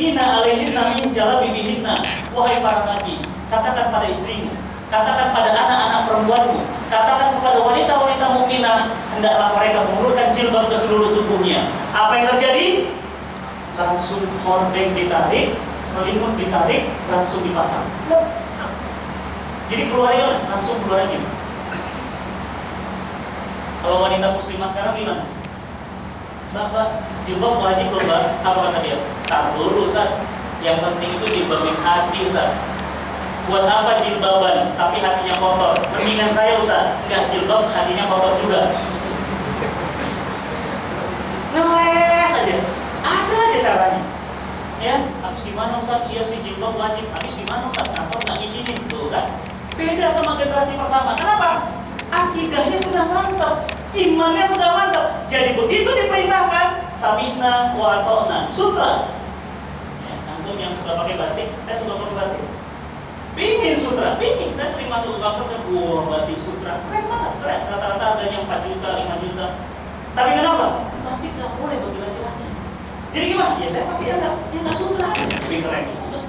yudnina alaihinna min jalabibihinna. Wahai para nabi, katakan pada istrimu, katakan pada anak-anak perempuanmu, katakan kepada wanita-wanita mukminah, hendaklah mereka mengulurkan jilbab ke seluruh tubuhnya. Apa yang terjadi? Langsung hordeng ditarik, selimut ditarik, langsung dipasang. Jadi keluarnya langsung keluar gini. Kalau wanita muslimah sekarang gimana? Mbak, jilbab wajib loh Mbak. Apa kata dia? Tak dulu Ustaz. Yang penting itu jilbabin hati Ustaz. Buat apa jilbaban tapi hatinya kotor? Mendingan saya Ustaz, enggak jilbab hatinya kotor juga. Ngeles aja. Ada aja caranya. Ya, habis gimana Ustaz? Iya sih jilbab wajib. Habis gimana Ustaz? Kantor nggak izinin tuh kan? Beda sama generasi pertama. Kenapa? Akidahnya sudah mantap, imannya sudah mantap. Jadi begitu diperintahkan, sami'na wa ata'na. Sutra. Ya, antum yang suka pakai batik, saya suka pakai batik. Pingin sutra, pingin. Saya sering masuk ke kantor, saya wah batik sutra, keren banget, keren. Rata-rata harganya 4 juta, 5 juta. Tapi kenapa? Batik nggak boleh bagi laki-laki. Jadi gimana? Ya saya pakai ya nggak sutra aja. Lebih keren gitu.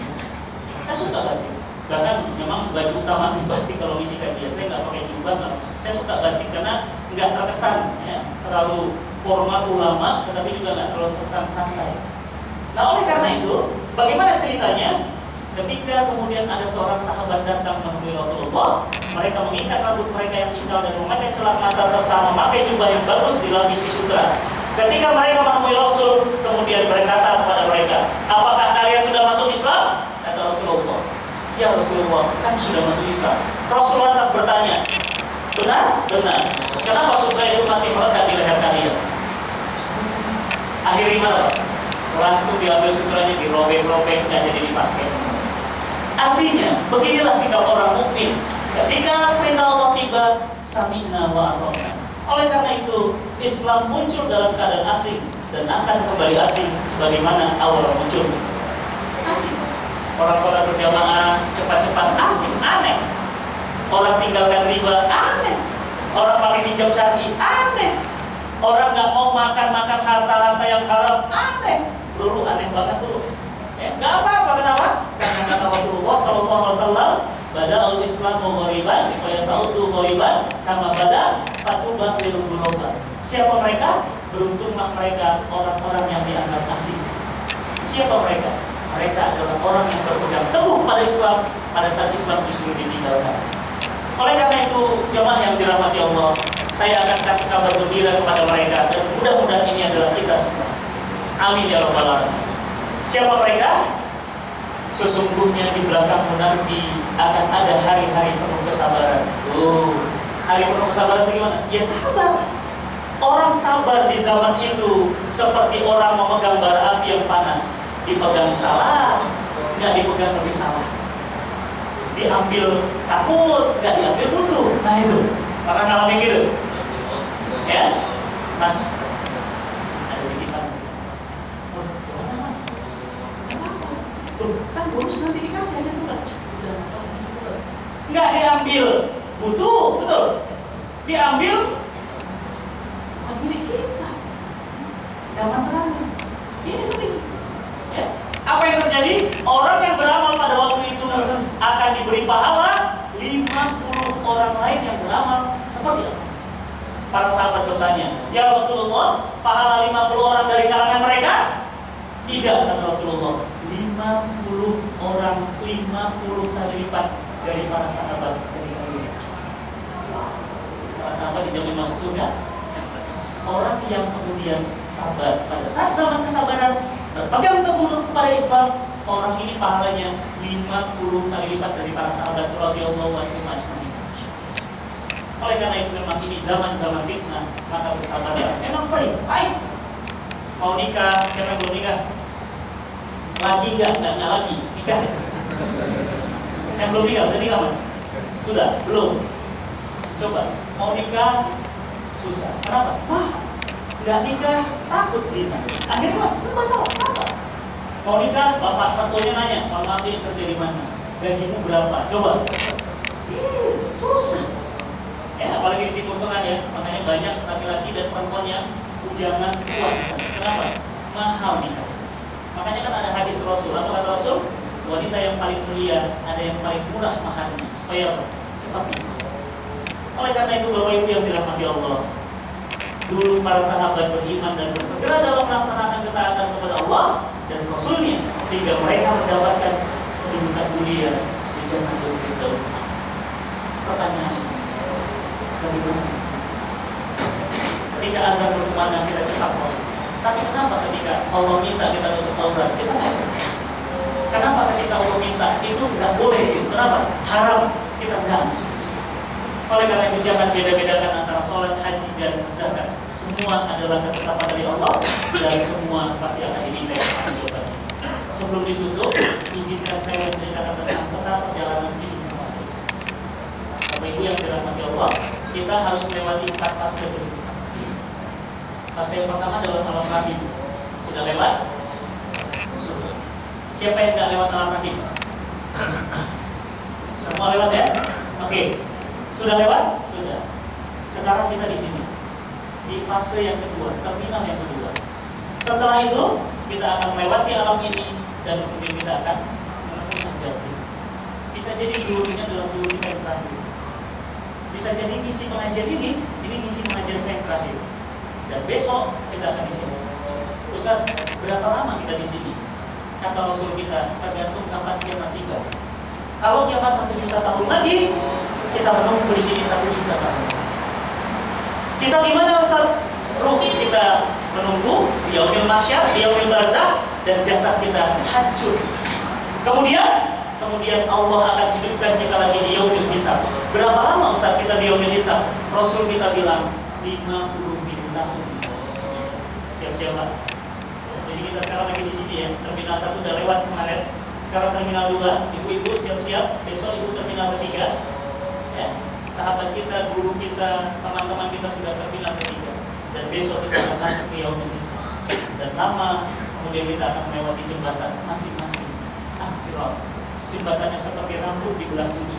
Saya suka batik. Bahkan memang baju utama sih batik kalau ngisi kajian. Saya nggak pakai jubah, saya suka batik karena nggak terkesan, ya, terlalu formal ulama, tetapi juga nggak terlalu santai. Nah oleh karena itu, bagaimana ceritanya? Ketika kemudian ada seorang sahabat datang menemui Rasulullah, mereka mengikat rambut mereka yang indah dan memakai celak mata serta memakai jubah yang bagus dilapisi sutra. Ketika mereka menemui Rasul, kemudian berkata kepada mereka, apakah kalian sudah masuk Islam? Kata Rasulullah, ya Rasulullah, kan sudah masuk Islam. Rasulullah lantas bertanya, benar? Benar. Kenapa sutra itu masih melekat di leher kalian? Akhirnya gimana? Langsung diambil sutranya, dirobek-robek, nggak jadi dipakai. Artinya, beginilah sikap orang mukmin. Ketika perintah Allah tiba, sami'na wa ata'na. Oleh karena itu, Islam muncul dalam keadaan asing dan akan kembali asing sebagaimana awal muncul. Asing. Orang sholat berjamaah cepat-cepat asing, aneh. Orang tinggalkan riba, aneh. Orang pakai hijab syar'i, aneh. Orang nggak mau makan harta-harta yang haram, aneh. Dulu aneh banget dulu. Nggak apa-apa, kenapa? Karena kata Rasulullah SAW, bada'ul Islamu ghoriban, wa yasa'udu ghoriban, kama bada' fatubah liludulobah. Siapa mereka? Beruntunglah mereka orang-orang yang dianggap asing. Siapa mereka? Mereka adalah orang yang berpegang teguh pada Islam pada saat Islam justru ditinggalkan. Oleh karena itu, jemaah yang dirahmati Allah, saya akan kasih kabar gembira kepada mereka dan mudah-mudahan ini adalah kita semua. Amin ya rabbal alamin. Siapa mereka? Sesungguhnya di belakangmu nanti akan ada hari-hari penuh kesabaran. Hari penuh kesabaran itu gimana? Ya sabar. Orang sabar di zaman itu seperti orang memegang bara api yang panas. Dipegang salah, nggak dipegang lebih salah. Diambil takut, nggak diambil butuh. Nah itu, pernah ngalamin gitu? Ya, Mas. Kan bonus nanti dikasih aja bukan? Nggak diambil butuh, betul? Diambil bukan milik kita. Zaman sekarang ini sering. Ya. Apa yang terjadi? Orang yang beramal pada waktu itu akan diberi pahala 50 orang lain yang beramal seperti apa? Para sahabat bertanya, ya Rasulullah, pahala 50 orang dari kalangan mereka? Tidak, kata Rasulullah. 50 orang, 50 kali lipat dari para sahabat dari kalian. Para sahabat dijamin masuk surga. Orang yang kemudian sabar pada saat zaman kesabaran, berpegang teguh kepada Islam, orang ini pahalanya 50 kali lipat dari para sahabat radhiyallahu anhum ajmain. Oleh karena itu memang ini zaman-zaman fitnah, maka bersabarlah. Memang baik. Mau nikah, siapa yang belum nikah? Lagi enggak lagi nikah. Yang belum nikah, udah nikah mas? Sudah? Belum? Coba, mau nikah susah. Kenapa? Nggak nikah, takut zina. Akhirnya serba salah, sabar. Mau nikah, bapak mertuanya nanya, mohon maaf dia kerja di mana? Gajimu berapa? Coba. Susah. Ya, apalagi di Timur Tengah ya, makanya banyak laki-laki dan perempuan yang bujangan tua. Kenapa? Mahal nikah. Makanya kan ada hadis Rasul. Apa kata Rasul? Wanita yang paling mulia ada yang paling murah maharnya, supaya cepat nikah. Oleh karena itu Bapak Ibu yang dirahmati Allah, dulu para sahabat beriman dan bersegera dalam melaksanakan ketaatan kepada Allah dan Rasulnya, sehingga mereka mendapatkan kedudukan mulia di Jannatul Firdaus. Pertanyaan, bagaimana? Ketika azan berkumandang kita cepat sholat, tapi kenapa ketika Allah minta kita tutup aurat kita nggak cepat? Kenapa ketika Allah minta itu nggak boleh gitu? Kenapa? Haram, kita nggak cepat. Oleh karena itu jangan beda-bedakan antara sholat, haji dan zakat. Semua adalah ketetapan dari Allah dan semua pasti akan diminta jawabannya. Sebelum ditutup, izinkan saya menceritakan tentang peta perjalanan hidup Muslim. Bapak Ibu yang dirahmati Allah, kita harus melewati 4 fase berikut. Fase yang pertama adalah alam rahim. Sudah lewat? Sudah. Siapa yang nggak lewat alam rahim? Semua lewat ya? Oke. Sudah lewat? Sudah. Sekarang kita di sini, di fase yang kedua, terminal yang kedua. Setelah itu kita akan melewati alam ini dan kemudian kita akan menemui ajal. Bisa jadi zuhur ini adalah zuhur kita yang terakhir. Bisa jadi ngisi pengajian ini ngisi pengajian saya yang terakhir. Dan besok kita akan di sini. Ustaz, berapa lama kita di sini? Kata Rasul kita, tergantung kapan kiamat tiba. Kalau kiamat 1 juta tahun lagi, kita menunggu di sini 1 juta tahun. Kita gimana Ustaz? Ruh kita menunggu di yaumil mahsyar, di yaumil barzakh, dan jasad kita hancur. Kemudian Allah akan hidupkan kita lagi di yaumil hisab. Berapa lama Ustaz kita di yaumil hisab? Rasul kita bilang 50.000 tahun. Siap-siap Pak. Jadi kita sekarang lagi di sini ya. Terminal 1 udah lewat kemarin. Sekarang terminal 2. Ibu-ibu siap-siap. Besok ibu terminal 3. Ya. Sahabat kita, guru kita, teman-teman kita sudah terminal 3. Dan besok kita akan masuk ke yaumil hisab. Dan lama kemudian kita akan melewati jembatan masing-masing. As-sirat. Jembatannya seperti rambut di belah 7.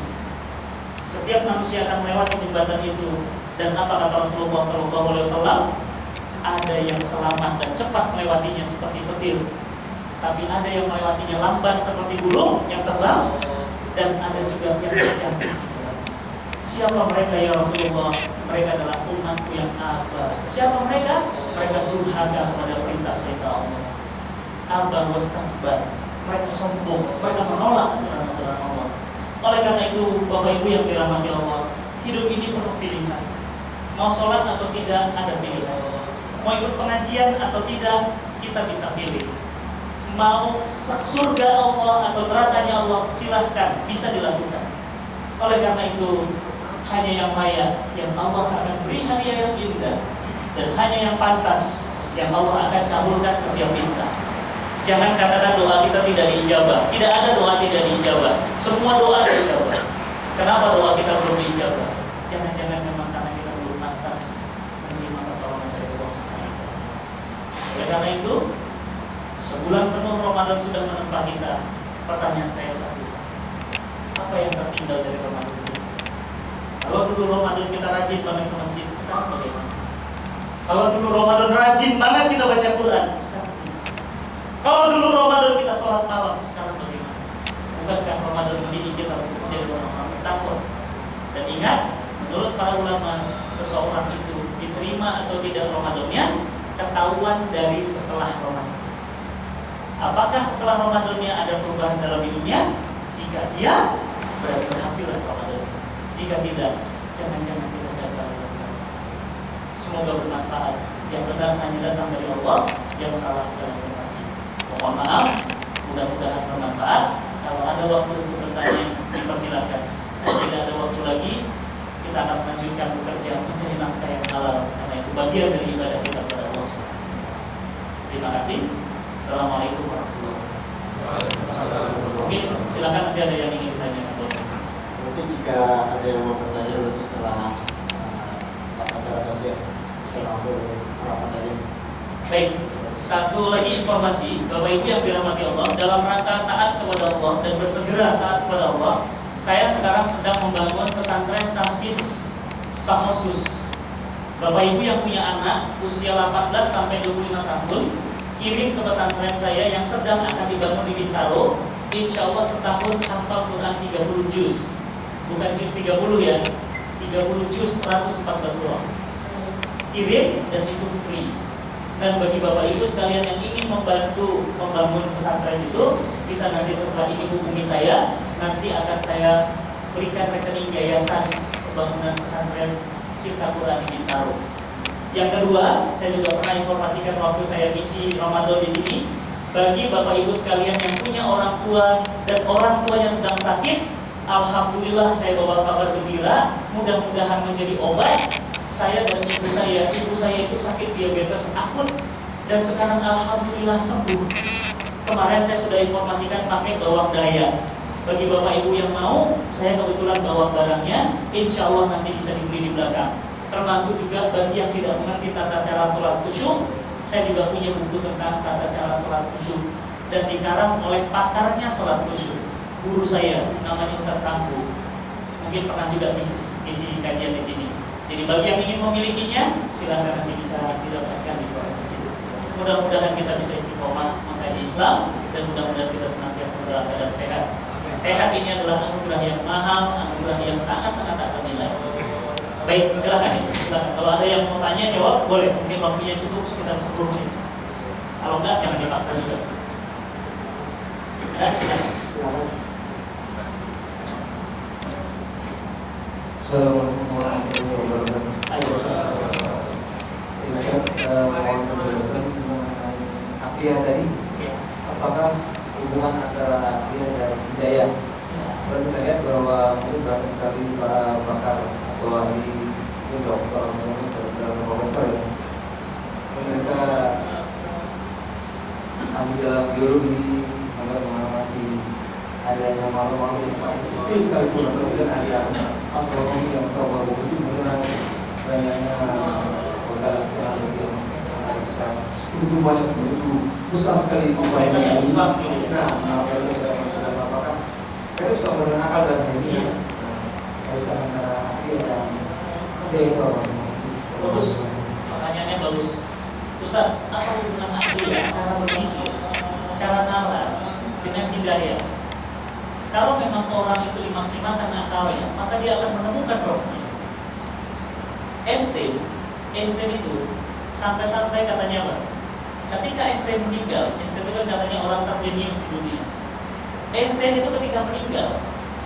Setiap manusia akan melewati jembatan itu. Dan apa kata Rasulullah SAW? Ada yang selamat dan cepat melewatinya seperti petir, tapi ada yang melewatinya lambat seperti burung yang terbang, dan ada juga yang terjatuh. Siapa mereka ya Rasulullah? Mereka adalah umatku yang aba. Siapa mereka? Mereka durhaka kepada perintah-perintah Allah. Aba wastakbar. Mereka sombong, mereka menolak aturan-aturan Allah. Oleh karena itu, Bapak Ibu yang dirahmati Allah, hidup ini penuh pilihan. Mau sholat atau tidak, ada pilihan. Mau ikut pengajian atau tidak, kita bisa pilih. Mau surga Allah atau nerakanya Allah, silahkan, bisa dilakukan. Oleh karena itu, hanya yang layak yang Allah akan beri hadiah yang indah, dan hanya yang pantas yang Allah akan kabulkan setiap minta. Jangan katakan doa kita tidak diijabah. Tidak ada doa tidak diijabah. Semua doa diijabah. Kenapa doa kita belum diijabah? Jangan-jangan memang karena kita belum pantas menerima pertolongan dari Allah SWT. Oleh karena itu, sebulan penuh Ramadan sudah menempa kita. Pertanyaan saya satu, apa yang tertinggal dari Ramadan itu? Kalau dulu Ramadan kita rajin banget ke masjid, sekarang bagaimana? Kalau dulu Ramadan rajin banget kita baca Quran, sekarang bagaimana? Kalau dulu Ramadan kita sholat malam, sekarang bagaimana? Bukankah Ramadan mendidik kita untuk menjadi orang-orang bertakwa? Dan ingat, menurut para ulama, seseorang itu diterima atau tidak Ramadannya ketahuan dari setelah Ramadan. Apakah setelah Ramadannya ada perubahan dalam hidupnya? Jika iya, berarti berhasil Ramadan. Jika tidak, jangan-jangan kita gagal. Semoga bermanfaat. Yang benar hanya datang dari Allah, yang salah saya bertanya. Mohon maaf, mudah-mudahan bermanfaat. Kalau ada waktu untuk bertanya, dipersilakan. Kalau tidak ada waktu lagi, kita akan melanjutkan bekerja mencari nafkah yang halal, karena itu bagian dari ibadah kita kepada Allah SWT. Terima kasih. Assalamualaikum warahmatullahi wabarakatuh. Mungkin silakan nanti ada yang ingin ditanyakan. Mungkin jika ada yang mau bertanya berarti setelah acara kasih bisa langsung rapat aja. Baik, satu lagi informasi, Bapak Ibu yang dirahmati Allah, dalam rangka taat kepada Allah dan bersegera taat kepada Allah, saya sekarang sedang membangun pesantren tahfiz tahosus. Bapak Ibu yang punya anak usia 18 sampai 25 tahun kirim ke pesantren saya yang sedang akan dibangun di Bintaro. Insya Allah setahun hafal Quran 30 juz. Bukan juz 30 ya, 30 juz 114 surah. Kirim dan itu free. Dan bagi Bapak Ibu sekalian yang ingin membantu membangun pesantren itu, bisa nanti setelah ini hubungi saya. Nanti akan saya berikan rekening yayasan pembangunan pesantren Cipta Quran di Bintaro. Yang kedua, saya juga pernah informasikan waktu saya misi Ramadan di sini, bagi Bapak Ibu sekalian yang punya orang tua dan orang tuanya sedang sakit, alhamdulillah saya bawa kabar gembira, mudah-mudahan menjadi obat. Saya dan ibu saya itu sakit diabetes akut dan sekarang alhamdulillah sembuh. Kemarin saya sudah informasikan pakai bawang daya. Bagi Bapak Ibu yang mau, saya kebetulan bawa barangnya, insya Allah nanti bisa dibeli di belakang. Termasuk juga bagi yang tidak mengerti tata cara sholat khusyuk, saya juga punya buku tentang tata cara sholat khusyuk dan dikarang oleh pakarnya sholat khusyuk, guru saya namanya Ustadz Sambu. Mungkin pernah juga misi kajian di sini. Jadi bagi yang ingin memilikinya, silahkan nanti bisa didapatkan di koleksi situ. Mudah-mudahan kita bisa istiqomah mengkaji Islam dan mudah-mudahan kita senantiasa dalam keadaan sehat. Sehat ini adalah anugerah yang mahal, anugerah yang sangat-sangat tak ternilai. Baik, silakan. Kalau ada yang mau tanya, jawab boleh. Mungkin waktunya cukup sekitar 10 menit. Kalau enggak, jangan dipaksa juga. Ada, silakan. Assalamualaikum warahmatullahi wabarakatuh. Ustaz, mohon penjelasan mengenai akhliyah tadi. Apakah hubungan antara akhliyah dan hidayah? Kalau kita lihat bahwa mungkin banyak sekali para pakar atau ahli, dokter, misalnya profesor ya, mereka ahli dalam biologi sampai mengamati adanya makhluk-makhluk yang paling kecil sekalipun, atau kemudian ahli astronomi yang tahu begitu benar banyaknya galaksi yang besar, begitu banyak begitu besar sekali upaya Islam ini. Nah, kalau kita Islam, apakah kita sudah menggunakan akal dan ini kaitan antara hati dan itu masih bagus. Pertanyaannya bagus. Ustaz, apa hubungan akhliyah, cara berpikir, cara nalar dengan hidayah? Kalau memang orang itu dimaksimalkan akalnya, maka dia akan menemukan rohnya. Einstein itu sampai-sampai katanya apa? Ketika Einstein meninggal, Einstein itu kan katanya orang terjenius di dunia. Einstein itu ketika meninggal,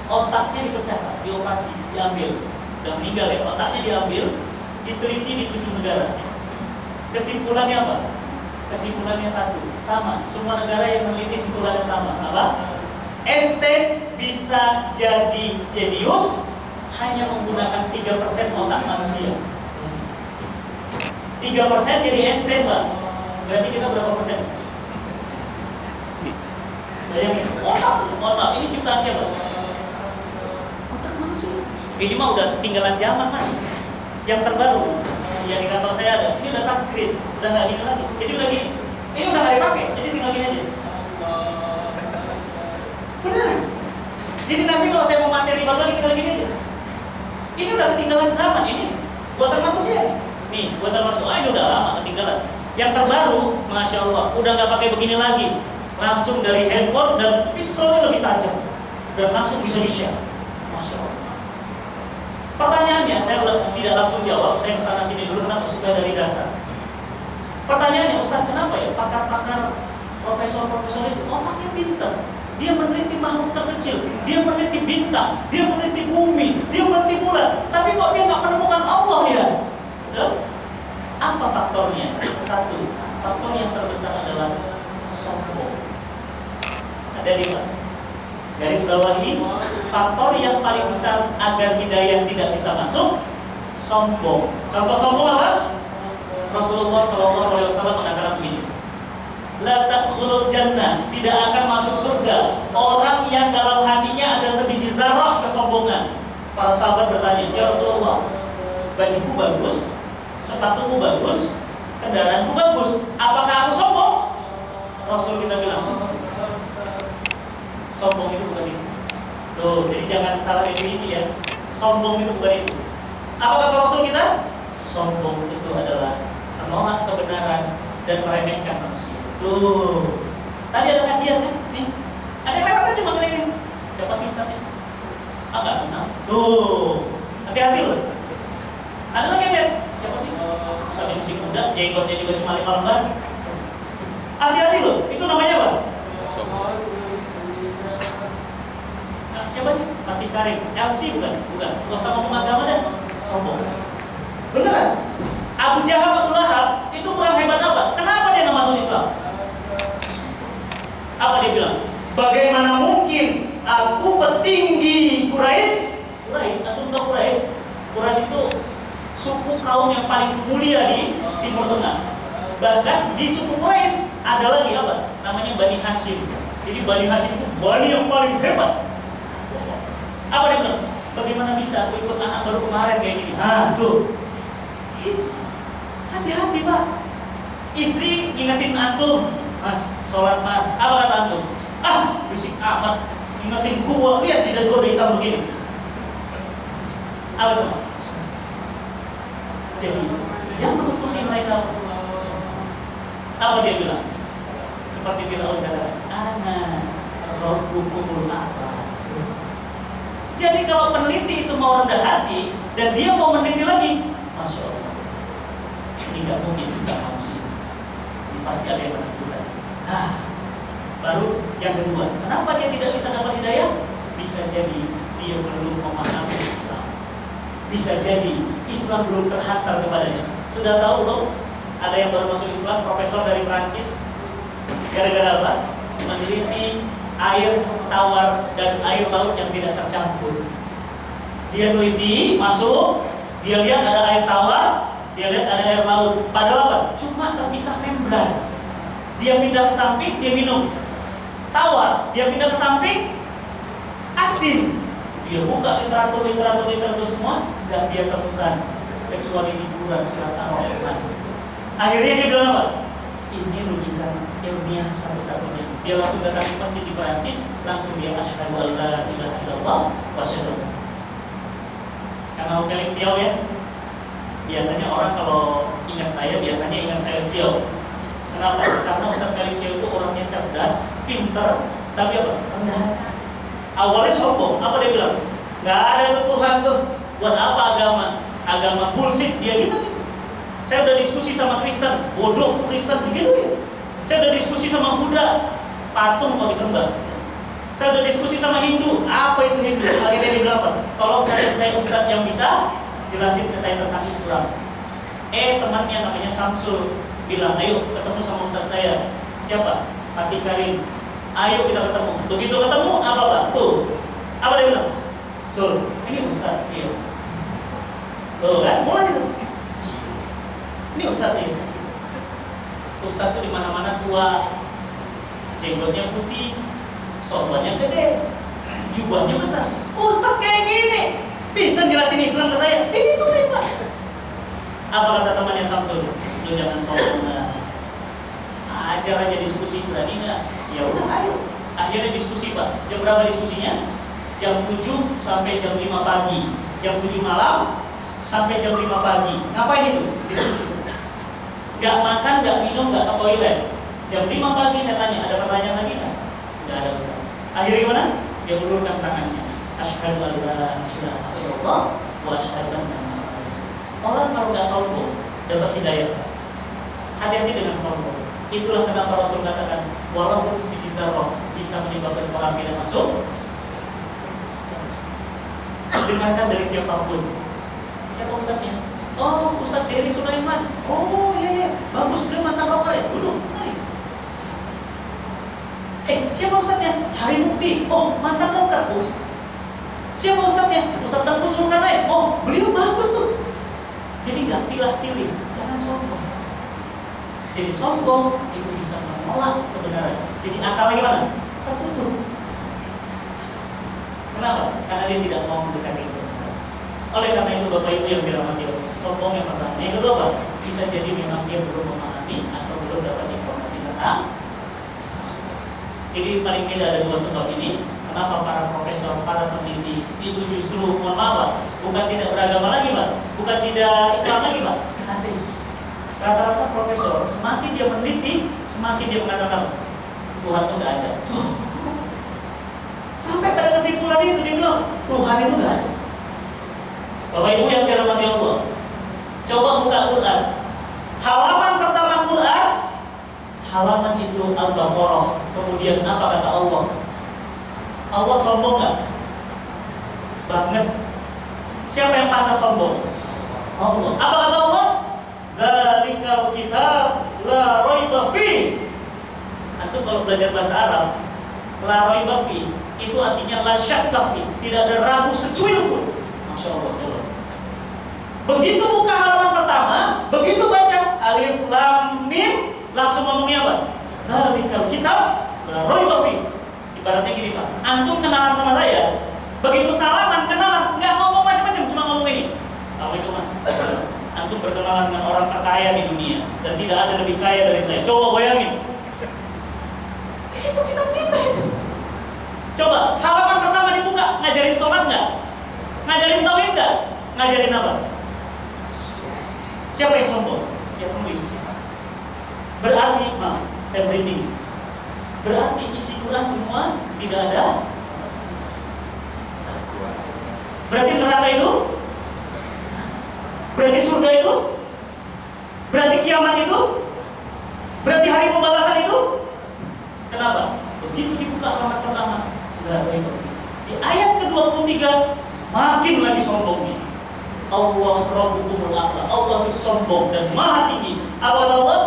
otaknya dipecahkan, dioperasi, diambil. Udah meninggal ya, otaknya diambil, diteliti di 7 negara. Kesimpulannya apa? Kesimpulannya satu, sama. Semua negara yang meneliti kesimpulannya sama. Apa? Einstein bisa jadi jenius hanya menggunakan 3% otak manusia. 3% jadi Einstein, Pak. Berarti kita berapa persen? Bayangin, mohon maaf, ini ciptaan siapa? Otak manusia. Ini mah udah tinggalan zaman, Mas. Yang terbaru, yang di kantor saya ada, ini udah touchscreen, udah nggak gini lagi. Jadi udah gini, ini udah nggak dipakai, jadi tinggal gini aja. Benar. Jadi nanti kalau saya mau materi baru lagi tinggal gini aja. Ini udah ketinggalan zaman, ini buatan manusia. Nih, buatan manusia. Oh, ini udah lama ketinggalan. Yang terbaru, masya Allah, udah nggak pakai begini lagi. Langsung dari handphone dan pixelnya lebih tajam dan langsung bisa di-share. Masya Allah. Pertanyaannya, saya tidak langsung jawab. Saya kesana sini dulu kenapa supaya dari dasar. Pertanyaannya, Ustaz, kenapa ya pakar-pakar profesor-profesor itu otaknya pintar? Dia meneliti makhluk terkecil, dia meneliti bintang, dia meneliti bumi, dia meneliti bulan. Tapi kok dia nggak menemukan Allah ya? Betul? Apa faktornya? Satu, faktor yang terbesar adalah sombong. Ada 5. Garis bawahi, faktor yang paling besar agar hidayah tidak bisa masuk, sombong. Contoh sombong apa? Rasulullah SAW mengatakan begini, la tadkhulul jannah, tidak akan masuk surga orang yang dalam hatinya ada sebiji zarah kesombongan. Para sahabat bertanya, ya Rasulullah, bajuku bagus, sepatuku bagus, kendaraanku bagus, apakah aku sombong? Rasul kita bilang, sombong itu bukan itu. Tuh, jadi jangan salah definisi ya. Sombong itu bukan itu. Apa kata Rasul kita? Sombong itu adalah menolak kebenaran dan meremehkan manusia. Tuh, tadi ada kajian kan? Nih, ada yang lewat aja manggilin. Siapa sih ustaznya? Ah, nggak kenal. Tuh, hati-hati loh. Ada lagi yang lihat? Siapa sih? Ustaz yang masih muda, jenggotnya juga cuma 5 lembar. Hati-hati loh, itu namanya apa? Nah, siapa sih? Fatih Karim, LC bukan? Bukan, nggak usah ngomong agama deh. Sombong. Beneran? Abu Jahal, Abu Lahab itu kurang hebat apa? Kenapa dia nggak masuk Islam? Apa dia bilang? Bagaimana mungkin aku petinggi Quraisy? Quraisy, atau enggak Quraisy? Quraisy itu suku kaum yang paling mulia di Timur Tengah. Bahkan di suku Quraisy ada lagi apa? Namanya Bani Hashim. Jadi Bani Hashim itu Bani yang paling hebat. Apa dia bilang? Bagaimana bisa aku ikut anak baru kemarin kayak gini? Ah, tuh. Gitu. Hati-hati Pak. Istri ingetin antum, Mas, sholat Mas. Apa kata antum? Ah, berisik amat. Ingetin gua, lihat jidat gua udah hitam begini. Apa itu? Jadi, yang menutupi mereka, apa dia bilang? Seperti Firaun kata, ana rabbukumul a'la. Jadi kalau peneliti itu mau rendah hati dan dia mau meneliti lagi, Masya Allah, ini nggak mungkin cinta manusia. Ini pasti ada yang menentukan. Nah, baru yang kedua, kenapa dia tidak bisa dapat hidayah? Bisa jadi dia belum memahami Islam. Bisa jadi Islam belum terhantar kepadanya. Sudah tahu loh, ada yang baru masuk Islam, profesor dari Prancis. Gara-gara apa? Meneliti air tawar dan air laut yang tidak tercampur. Dia teliti, masuk, dia lihat ada air tawar, dia lihat ada air laut. Padahal apa? Cuma terpisah membran. Dia pindah ke samping, dia minum tawar. Dia pindah ke samping, asin. Dia buka literatur semua, nggak dia temukan kecuali di Quran surat Al-Rahman. Akhirnya dia bilang apa? Ini rujukan ilmiah satu-satunya. Dia langsung datang ke masjid di Perancis, langsung dia asyhadu an la ilaha illallah wa asyhadu anna Muhammadan rasulullah. Karena Felix Xiao ya. Biasanya orang kalau ingat saya biasanya ingat Felix Xiao. Kenapa? Karena Ustaz Felix Xiao itu orangnya cerdas, pinter, tapi apa? Rendah hati. Awalnya sombong. Apa dia bilang? Gak ada Tuhan tuh. Buat apa agama? Agama bullshit. Dia gitu. Saya udah diskusi sama Kristen, bodoh tuh Kristen, begitu ya. Saya udah diskusi sama Buddha, patung kok disembah. Saya udah diskusi sama Hindu, apa itu Hindu? Akhirnya dia bilang apa? Tolong cari saya ustadz yang bisa jelasin ke saya tentang Islam. Temannya namanya Samsul bilang, ayo ketemu sama ustadz saya. Siapa? Fatih Karim. Ayo kita ketemu. Begitu ketemu, apa Pak? Tuh, apa dia bilang? Sul, ini ustadz. Iya. Tuh kan, mulai itu. Ini ustadz ini. Ustadz itu di mana-mana tua, jenggotnya putih, sorbannya gede, jubahnya besar. Ustadz kayak gini, bisa jelasin Islam ke saya? Begitu ya Pak. Apa kata temannya Samsul? Lu jangan sombong lah. Ajar aja diskusi, berani nggak? Ya udah, ayo. Akhirnya diskusi Pak. Jam berapa diskusinya? Jam 7 sampai jam 5 pagi. Jam 7 malam sampai jam 5 pagi. Ngapain itu? Diskusi. Gak makan, gak minum, gak ke toilet. Jam 5 pagi saya tanya, ada pertanyaan lagi nggak? Gak ada Ustaz. Akhirnya gimana? Dia ulurkan tangannya. Asyhadu an la ilaha illallah wa asyhadu anna Muhammadan rasulullah. Orang kalau nggak sombong dapat hidayah. Hati-hati dengan sombong. Itulah kenapa Rasul katakan, walaupun sebiji zarah bisa menyebabkan orang tidak masuk. Dengarkan dari siapapun. Siapa ustadznya? Oh, Ustadz Dery Sulaiman. Oh iya, bagus, beliau mantan rocker ya. Dulu, mari. Siapa ustadznya? Hari Mukti. Oh, mantan rocker. Oh, siapa ustadznya? Ustadz Tengku Zulkarnain. Oh, beliau bagus tuh. Jadi nggak pilih-pilih, jangan sombong. Jadi sombong itu bisa menolak kebenaran. Jadi akalnya gimana? Tertutup. Kenapa? Karena dia tidak mau mendekati itu. Oleh karena itu Bapak Ibu yang dirahmati Allah, sombong yang pertama. Yang kedua Pak, bisa jadi memang dia belum memahami atau belum dapat informasi tentang. Jadi paling tidak ada dua sebab ini. Kenapa para profesor, para peneliti itu justru mohon maaf Pak, bukan tidak beragama lagi Pak, bukan tidak Islam lagi Pak, ateis. Rata-rata profesor, semakin dia meneliti, semakin dia mengatakan Tuhan itu nggak ada. Sampai pada kesimpulan itu dia bilang Tuhan itu nggak ada. Bapak Ibu yang dirahmati Allah, coba buka Quran. Halaman pertama Quran, halaman itu Al-Baqarah. Kemudian apa kata Allah? Allah sombong nggak? Banget. Siapa yang pantas sombong? Allah. Apa kata Allah? Dzalikal kitab la raiba fi. Antum kalau belajar bahasa Arab, la raiba fi itu artinya la syakka fi, tidak ada ragu secuil pun. Masya Allah. Coba. Begitu buka halaman pertama, begitu baca alif lam mim, langsung ngomongnya apa? Dzalikal kitab la raiba fi. Ibaratnya gini Pak, antum kenalan sama saya, begitu salaman kenalan, nggak ngomong macam-macam, cuma ngomong ini. Assalamualaikum Mas. Antum berkenalan dengan orang terkaya di dunia dan tidak ada lebih kaya dari saya. Coba bayangin. Itu kita itu. Coba halaman pertama dibuka, ngajarin sholat nggak? Ngajarin tauhid nggak? Ngajarin apa? Siapa yang sombong? Yang nulis. Berarti, maaf, saya merinding. Berarti isi Quran semua tidak ada. Berarti neraka itu? Berarti surga itu? Berarti kiamat itu? Berarti hari pembalasan itu? Kenapa? Begitu dibuka halaman pertama, di ayat ke-23 makin lagi sombongnya. Allah Rabbukumul A'la. Allah itu sombong dan maha tinggi. Apa kata Allah?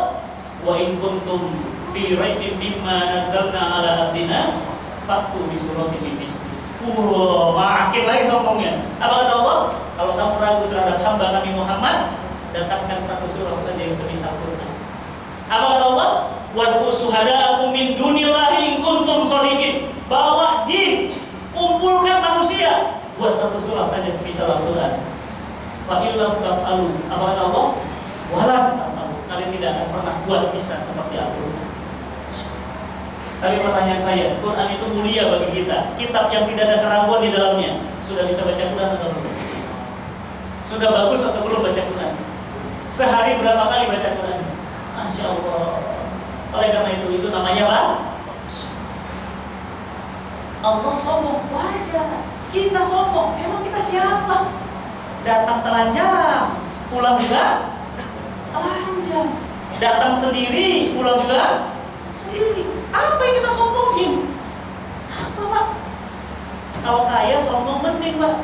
Wa in kuntum fi raibin mimma nazzalna ala abdina fa'tu bi suratin min misli. Makin lagi sombongnya. Apa kata Allah? Kalau kamu ragu terhadap hamba kami Muhammad, datangkan satu surah saja yang semisal Quran. Apa kata Allah? Wad'u syuhada'akum min dunillahi in kuntum shadiqin. Bawa jin, kumpulkan manusia, buat satu surah saja semisal Al-Quran. Fa illam taf'alu. Apa kata Allah? Walan taf'alu. Kalian tidak akan pernah buat bisa seperti Al-Quran. Tapi pertanyaan saya, Quran itu mulia bagi kita. Kitab yang tidak ada keraguan di dalamnya. Sudah bisa baca Quran atau belum? Sudah bagus atau belum baca Quran? Sehari berapa kali baca Quran? Masya Allah. Oleh karena itu namanya apa? Allah sombong, wajar. Kita sombong, emang kita siapa? Datang telanjang, pulang juga telanjang. Datang sendiri, pulang juga sendiri. Apa yang kita sombongin? Apa Pak? Kalau kaya sombong mending Pak.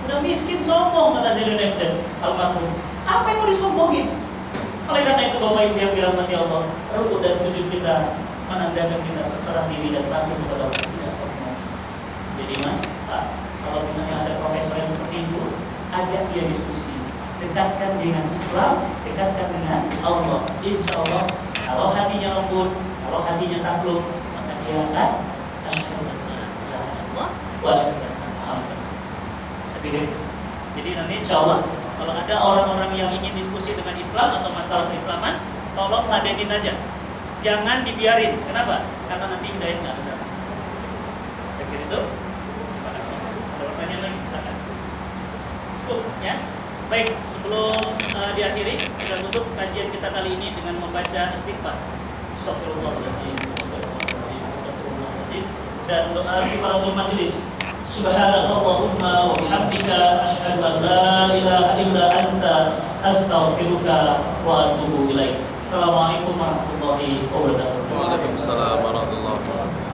Udah miskin sombong, kata Zaidun Abidin almarhum. Apa yang mau disombongin? Oleh karena itu Bapak Ibu yang dirahmati Allah, rukuk dan sujud kita menandakan kita berserah diri dan patuh kepada Allah, tidak sombong. Jadi Mas, Pak, kalau misalnya ada profesor yang seperti itu, ajak dia diskusi, dekatkan dengan Islam, dekatkan dengan Allah. Insya Allah, kalau hatinya lembut, kalau hatinya takluk, maka dia akan asyhadu an la ilaha illallah wa asyhadu anna Muhammadan rasulullah. Jadi nanti insya Allah kalau ada orang-orang yang ingin diskusi dengan Islam atau masalah keislaman, tolong ladenin aja, jangan dibiarin. Kenapa? Karena nanti hidayah nggak ada. Saya kira itu. Terima kasih. Ada pertanyaan lagi? Silakan. Cukup ya. Baik, sebelum diakhiri, kita tutup kajian kita kali ini dengan membaca istighfar. Astagfirullahaladzim, astagfirullahaladzim, astagfirullahaladzim, dan doa kifaratul majlis. Subhanallahumma wa bihamdika asyhadu an la ilaha illa anta astaghfiruka wa atubu ilaik. Assalamualaikum warahmatullahi wabarakatuh. Waalaikumsalam warahmatullahi wabarakatuh.